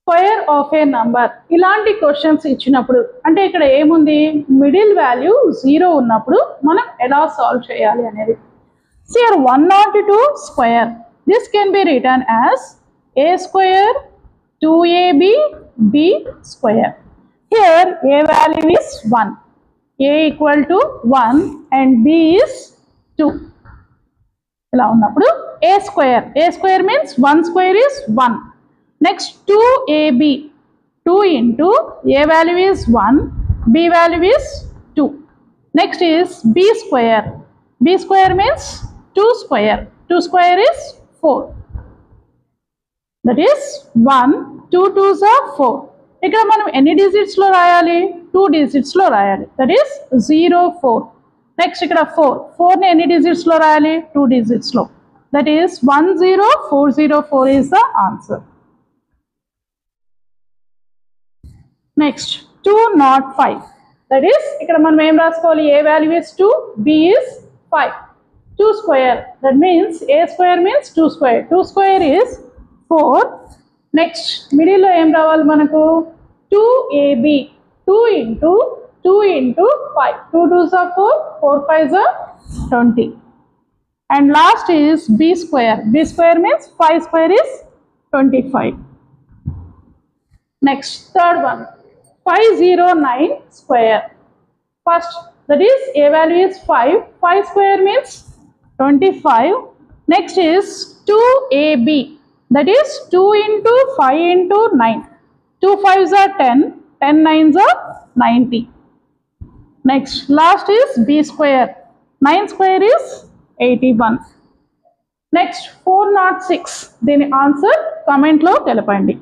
Square of A number ఇలాంటి questions ఇచ్చినప్పుడు అంటే ఇక్కడ ఏముంది మిడిల్ వాల్యూ 0 ఉన్నప్పుడు మనం ఎలా సాల్వ్ చేయాలి అనేది. So here 102 square this can be written as a square 2ab b square. Here a value is 1, a equal to 1 and b is 2. ఇలా ఉన్నప్పుడు a square means 1 square is 1. Next 2ab 2 into a value is 1 b value is 2. Next is b square means 2 square is 4. That is 1 2 2s are 4. ఇక్కడ మనం ఎన్ని digits లో రాయాలి 2 digits లో రాయాలి. That is 0 4. Next ఇక్కడ 4 ని ఎన్ని డిజిట్స్ లో రాయాలి 2 డిజిట్స్ లో. That is 10404 is the answer. Next 205. That is ఇక్కడ మనం ఏం రాసుకోవాలి a value is 2 b is 5. 2 square that means a square means 2 square. 2 square is 4. Next middle లో ఏం రావాలి మనకు 2ab 2 into 5 2 2s are 4 4 5s are 20. And last is b square means 5 square is 25. Next third one 509 square. First that is a value is 5 square means 25. Next is 2ab that is 2 into 5 into 9. 2 5s are 10 10 9s are 90. Next last is b square 9 square is 81. Next 406 దీని answer comment లో తెలపండి.